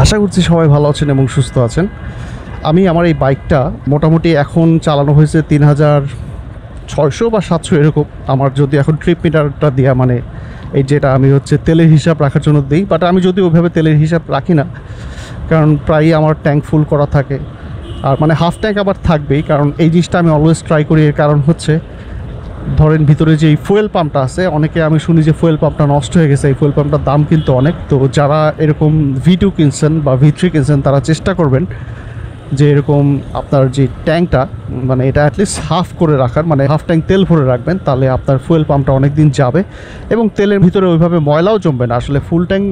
আশা করছি সবাই ভালো আছেন এবং সুস্থ আছেন। আমি আমার এই বাইকটা মোটামুটি এখন চালানো হয়েছে 3600 বা 700 এরকম। আমার যদি এখন ট্রিপ মিটারটা দেওয়া মানে এই যেটা আমি হচ্ছে তেলের হিসাব রাখার জন্য দিই, বাট আমি যদি ওইভাবে তেলের হিসাব রাখি না, কারণ প্রায়ই আমার ট্যাঙ্ক ফুল করা থাকে। আর মানে হাফ ট্যাঙ্ক আবার থাকবেই, কারণ এই জিনিসটা আমি অলওয়েজ ট্রাই করি। এর কারণ হচ্ছে ধরেন ভিতরে যে ফুয়েল পাম্পটা আছে, অনেকে আমি শুনি যে ফুয়েল পাম্পটা নষ্ট হয়ে গেছে। এই ফুয়েল পাম্পটার দাম কিন্তু অনেক। তো যারা এরকম V2 কিনছেন বা V3 কিনছেন তারা চেষ্টা করবেন যে এরকম আপনার যে ট্যাঙ্কটা মানে এটা অ্যাটলিস্ট হাফ করে রাখার, মানে হাফ ট্যাঙ্ক তেল ভরে রাখবেন, তাহলে আপনার ফুয়েল পাম্পটা অনেক দিন যাবে এবং তেলের ভিতরে ওইভাবে ময়লাও জমবে না। আসলে ফুল ট্যাঙ্ক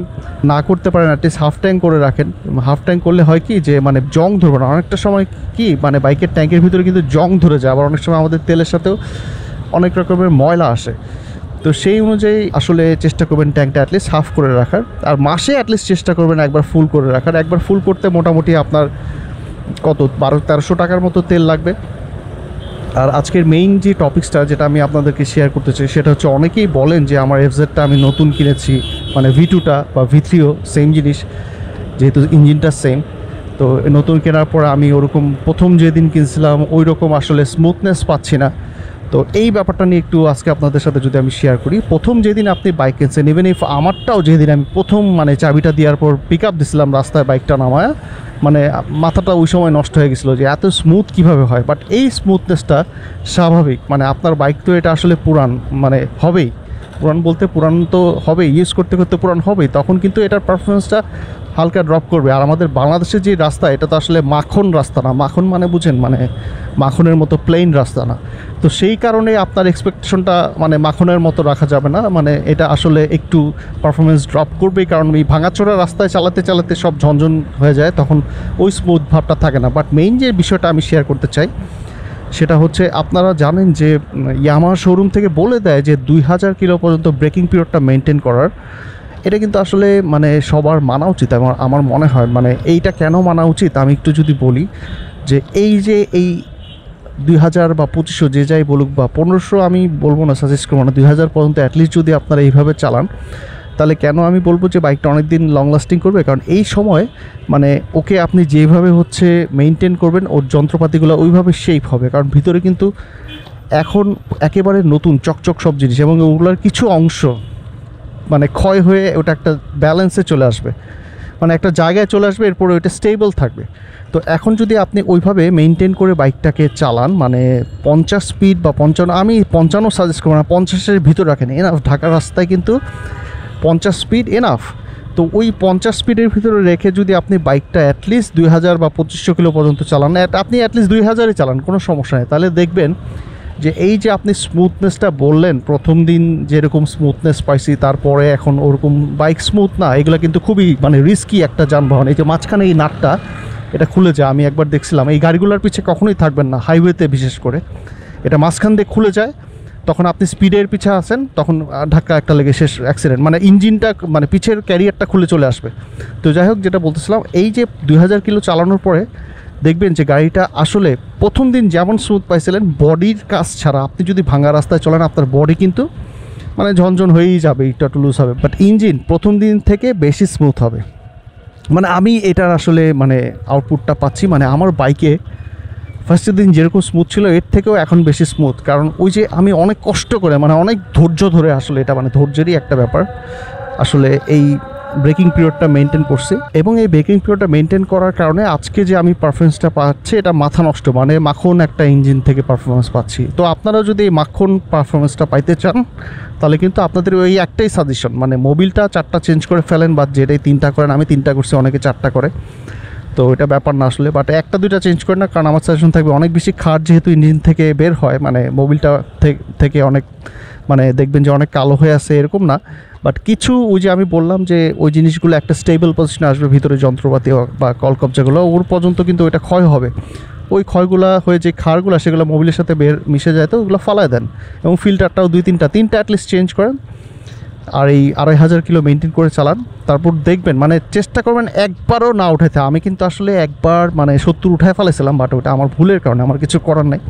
না করতে পারেন, অ্যাটলিস্ট হাফ ট্যাঙ্ক করে রাখেন। হাফ ট্যাঙ্ক করলে হয় কি যে মানে জং ধরবে না। অনেকটা সময় কি মানে বাইকের ট্যাঙ্কের ভিতরে কিন্তু জং ধরে যায়, আবার অনেক সময় আমাদের তেলের সাথেও অনেক রকমের ময়লা আসে। তো সেই অনুযায়ী আসলে চেষ্টা করবেন ট্যাঙ্কটা অ্যাটলিস্ট হাফ করে রাখার। আর মাসে অ্যাটলিস্ট চেষ্টা করবেন একবার ফুল করে রাখার। একবার ফুল করতে মোটামুটি আপনার কত 1200-1300 টাকার মতো তেল লাগবে। আর আজকের মেইন যে টপিকসটা যেটা আমি আপনাদেরকে শেয়ার করতে চাই সেটা হচ্ছে, অনেকেই বলেন যে আমার FZ-টা আমি নতুন কিনেছি, মানে V2টা বা V3ও সেম জিনিস, যেহেতু ইঞ্জিনটা সেম। তো নতুন কেনার পর আমি ওরকম প্রথম যেদিন কিনছিলাম ওই রকম আসলে স্মুথনেস পাচ্ছি না। তো এই ব্যাপারটা নিয়ে একটু আজকে আপনাদের সাথে যদি আমি শেয়ার করি। প্রথম যেদিন আপনি বাইক কিনছেন, ইভেন ইফ আমারটাও যেদিন আমি প্রথম মানে চাবিটা দেওয়ার পর পিক আপ দিছিলাম রাস্তায় বাইকটা নামায়, মানে মাথাটা ওই সময় নষ্ট হয়ে গেছিলো যে এত স্মুথ কীভাবে হয়। বাট এই স্মুথনেসটা স্বাভাবিক, মানে আপনার বাইক তো এটা আসলে পুরান, মানে হবেই পুরান, বলতে পুরান তো হবেই, ইউজ করতে করতে পুরান হবেই, তখন কিন্তু এটার পারফরমেন্সটা হালকা ড্রপ করবে। আর আমাদের বাংলাদেশের যে রাস্তা, এটা তো আসলে মাখন রাস্তা না। মাখন মানে বুঝেন, মানে মাখনের মতো প্লেন রাস্তা না। তো সেই কারণে আপনার এক্সপেকটেশনটা মানে মাখনের মতো রাখা যাবে না, মানে এটা আসলে একটু পারফরমেন্স ড্রপ করবেই। কারণ এই ভাঙাচোরা রাস্তায় চালাতে চালাতে সব ঝনঝন হয়ে যায়, তখন ওই স্মুথ ভাবটা থাকে না। বাট মেইন যে বিষয়টা আমি শেয়ার করতে চাই সেটা হচ্ছে, আপনারা জানেন যে ইয়ামাহা শোরুম থেকে বলে দেয় যে 2000 কিলো পর্যন্ত ব্রেকিং পিরিয়ডটা মেনটেন করার। এটা কিন্তু আসলে মানে সবার মানা উচিত আমার মনে হয়। মানে এইটা কেন মানা উচিত আমি একটু যদি বলি, যে এই যে এই 2000 বা 2500 যে যাই বলুক, বা 1500 আমি বলবো না, সাজেস্ট করবো না, 2000 পর্যন্ত অ্যাটলিস্ট যদি আপনারা এইভাবে চালান, তাহলে কেন আমি বলবো যে বাইকটা অনেক দিন লং লাস্টিং করবে। কারণ এই সময় মানে ওকে আপনি যেভাবে হচ্ছে মেনটেন করবেন, ওর যন্ত্রপাতিগুলো ওইভাবে শেপ হবে। কারণ ভিতরে কিন্তু এখন একেবারে নতুন চকচক সব জিনিস, এবং ওগুলোর কিছু অংশ মানে ক্ষয় হয়ে ওটা একটা ব্যালেন্সে চলে আসবে, মানে একটা জায়গায় চলে আসবে, এরপরে ওইটা স্টেবল থাকবে। তো এখন যদি আপনি ওইভাবে মেনটেন করে বাইকটাকে চালান, মানে 50 স্পিড বা 55, আমি 55 সাজেস্ট করবো না, 50-এর ভিতর রাখেন এনাফ। ঢাকার রাস্তায় কিন্তু 50 স্পিড এনাফ। তো ওই 50 স্পিডের ভিতরে রেখে যদি আপনি বাইকটা অ্যাটলিস্ট 2000 বা 2500 কিলো পর্যন্ত চালান, আপনি অ্যাটলিস্ট 2000-ই চালান, কোনো সমস্যা নেই, তাহলে দেখবেন যে এই যে আপনি স্মুথনেসটা বললেন প্রথম দিন যেরকম স্মুথনেস পাইছি, তারপরে এখন ওরকম বাইক স্মুথ না। এগুলো কিন্তু খুবই মানে রিস্কি একটা যানবাহন। এই যে মাঝখানে এই নাটটা এটা খুলে যায়, আমি একবার দেখছিলাম। এই গাড়িগুলোর পিছে কখনোই থাকবেন না, হাইওয়েতে বিশেষ করে এটা মাঝখান দিয়ে খুলে যায়, তখন আপনি স্পিডের পিছে আসেন, তখন ধাক্কা একটা লেগে শেষ, অ্যাক্সিডেন্ট, মানে ইঞ্জিনটা মানে পিছের ক্যারিয়ারটা খুলে চলে আসবে। তো যাই হোক, যেটা বলতেছিলাম, এই যে 2000 কিলো চালানোর পরে দেখবেন যে গাড়িটা আসলে প্রথম দিন যেমন স্মুথ পাইছিলেন, বডির কাজ ছাড়া আপনি যদি ভাঙা রাস্তায় চলেন, আপনার বডি কিন্তু মানে ঝনঝন হয়েই যাবে, একটু লুজ হবে। বাট ইঞ্জিন প্রথম দিন থেকে বেশি স্মুথ হবে। মানে আমি এটার আসলে মানে আউটপুটটা পাচ্ছি, মানে আমার বাইকে ফার্স্টের দিন যেরকম স্মুথ ছিল এর থেকেও এখন বেশি স্মুথ। কারণ ওই যে আমি অনেক কষ্ট করে, মানে অনেক ধৈর্য ধরে, আসলে এটা মানে ধৈর্যেরই একটা ব্যাপার, আসলে এই ব্রেকিং পিরিয়ডটা মেনটেন করছি। এবং এই ব্রেকিং পিরিয়ডটা মেনটেন করার কারণে আজকে যে আমি পারফরমেন্সটা পাচ্ছি, এটা মাথা নষ্ট, মানে মাখন একটা ইঞ্জিন থেকে পারফরমেন্স পাচ্ছি। তো আপনারা যদি এই মাখন পারফরমেন্সটা পাইতে চান, তাহলে কিন্তু আপনাদের ওই একটাই সাজেশন, মানে মোবিলটা 4টা চেঞ্জ করে ফেলেন, বা যেটাই 3টা করেন। আমি 3টা করছি, অনেকে 4টা করে, তো এটা ব্যাপার না আসলে। বাট 1টা-2টা চেঞ্জ করে না, কারণ আমার সাজেশন থাকবে অনেক বেশি খাট যেহেতু ইঞ্জিন থেকে বের হয়, মানে মোবিলটা থেকে অনেক, মানে দেখবেন যে অনেক কালো হয়ে আছে, এরকম না। বাট কিছু ওই যে আমি বললাম যে ওই জিনিসগুলো একটা স্টেবল পজিশনে আসবে, ভিতরে যন্ত্রপাতি বা কলকবজাগুলো ওর পর্যন্ত কিন্তু ওইটা ক্ষয় হবে। ওই ক্ষয়গুলো হয়ে যে খাড়গুলো সেগুলো মোবিলের সাথে মিশে যায়, তো ওগুলো ফালায় দেন। এবং ফিল্টারটাও 2-3টা অ্যাটলিস্ট চেঞ্জ করেন। আর এই 2500 কিলো মেনটেন করে চালান, তারপর দেখবেন মানে চেষ্টা করবেন একবারও না উঠাইতে। আমি কিন্তু আসলে একবার মানে 70 উঠায় ফেলেছিলাম, বাট ওটা আমার ভুলের কারণে, আমার কিছু করার নাই।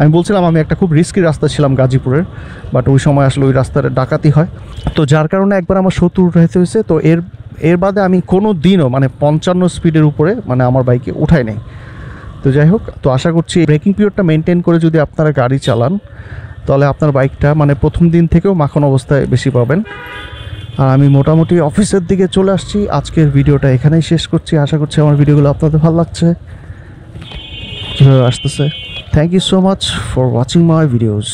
আমি বলছিলাম আমি একটা খুব রিস্কি রাস্তা ছিলাম গাজীপুরের, বাট ওই সময় আসলে ওই রাস্তার ডাকাতি হয়, তো যার কারণে একবার আমার 70 উঠাইতে হয়েছে। তো এর বাদে আমি কোনো দিনও মানে 55 স্পিডের উপরে মানে আমার বাইকে উঠাই নাই। তো যাই হোক, তো আশা করছি ব্রেকিং পিরিয়ডটা মেনটেন করে যদি আপনারা গাড়ি চালান তাহলে আপনার বাইকটা মানে প্রথম দিন থেকেও মাখন অবস্থায় বেশি পাবেন। আর আমি মোটামুটি অফিসের দিকে চলে আসছি। আজকের ভিডিওটা এখানেই শেষ করছি। আশা করছি আমার ভিডিওগুলো আপনাদের ভালো লাগছে, কীভাবে আসতেছে। Thank you so much for watching my videos.